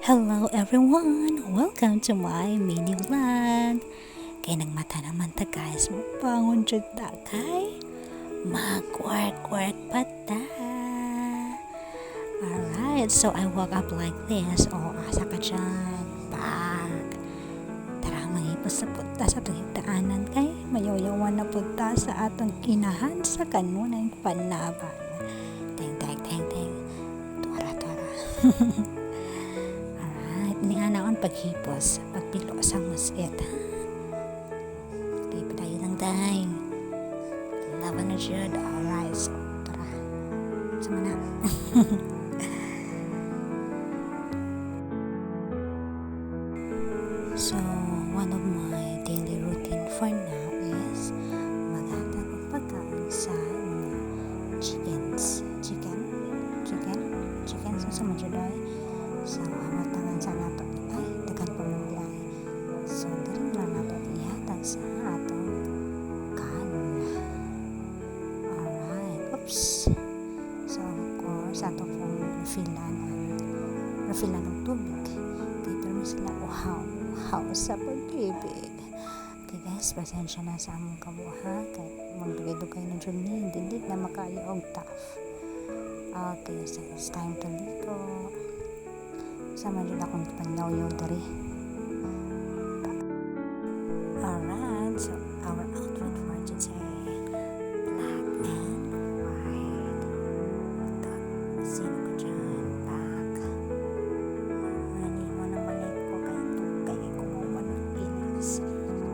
Hello everyone! Welcome to my mini vlog. Kay nagmata naman ta guys, mabangon jud ta kay mag-work pa ta. Alright, so I woke up like this. Asa ka dyan? Bag. Tara, mangipos sa punta sa itong higdaanan kay mayoyawan na punta sa atong kinahan sa kanunang panaban. Teng. Tora. Ni anaon paghipos pagpilo sa musket. Okay, padayon lang day. Laban na siya. Alright, so tara. Sama na. So, one of my daily routine for now is maghatag og pagkaon sa chickens. Chicken sa majuday. So, amatangan sa nato ay dagan pa mo ay. So, dali lang nato ihatag sa atong kanon. Alright. Oops. So, of course, ato pong refilan ng tubig. Kaya pero sila uhaw sa pag-ibig. Okay guys, pasensya na sa among kabuha. Kaya magdugay-dugay na dyan ni. Hindi na makaya og tough. Okay, so it's time to ligo. Sama dyan akong panyaw-yaw dari. Alright, so our outfit for today, black and white. Sino ka dyan? Back. Nani mo na malik ko kaya kumuha ng pilas.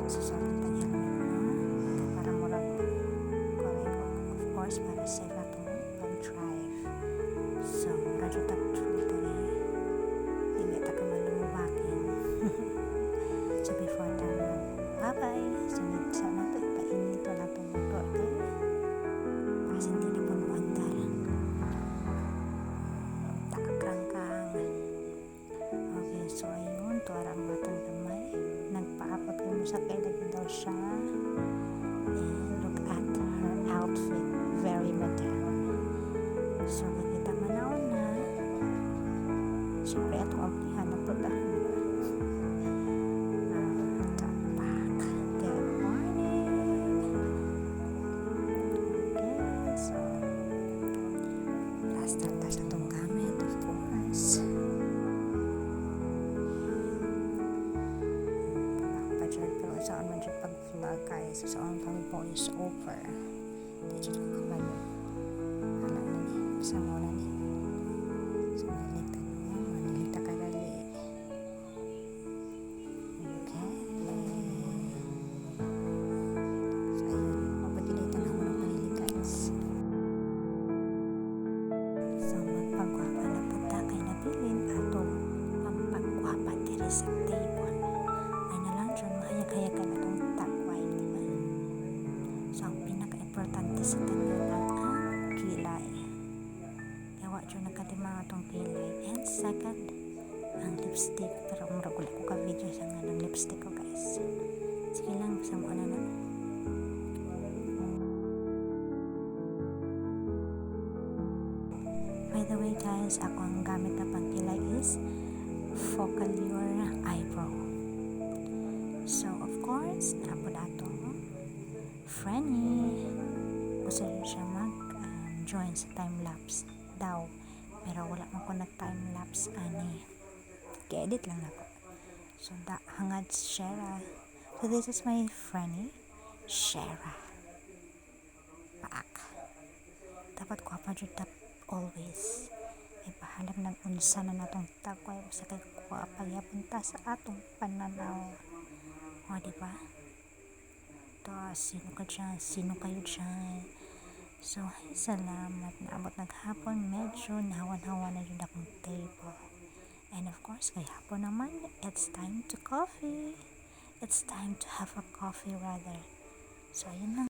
Susunod ang helmet mo. Para murag correct. Of course, para safe na itong long drive. So, radyo truly dari. Hindi ta ka malumubakin. So, before that, bye-bye. So, sana ito ipainito na ito motor. Okay? Kasi hindi na po maandar. Takakrangkang. Okay, so ayun. Tuwarang matang damay. Nagpaapat kami sa kailan daw siya. And look at her outfit. Very modern. So, nakita manaon na. Siyempre, itong ablihan na putahan. Back. Good morning. Okay, so last time sa itong gamit, of course. Pag-padyard, pero saan man dyan pag-vlog guys. Saan kami voice over. Dito ko kabayo. Hala na ni. Basta mo na ni. So, manilita ka dali. Okay. So, ayun. Mapagilita na ako ng panili guys. So, magpagwapa na punta kay nabilin atong pampagwapa diri sa table. Ay na lang dyan, mahayag-hayag ka na itong takway, diba? So, ang pinaka-importante sa tanan ang kilay. Yawa dyan nagkadima itong kilay. And second, ang lipstick. Pero maragula ko ka-video sa nga ng lipstick ko guys. Sige lang, basta mo na. By the way guys, ako ang gamit na pangkilay is Focallure Eyebrow. So of course, napod ato Franny. Gusto rin siya mag-join sa time-lapse daw. Pero wala man ko nag-time-lapse ani. Edit lang ako. So hangad Shera. So this is my Franny Shera. Paak. Dapat ko pa dyan always. Ipahalap ng unsa na natong takway o sa kay kuha pagyapon sa atong pananaw. O diba? To, sino ka dyan? Sino kayo dyan? So, ay, salamat. Naabot naghapon, medyo nahawan-hawan na yun akong table. And of course, kay hapon naman, it's time to coffee. It's time to have a coffee rather. So, ayun lang.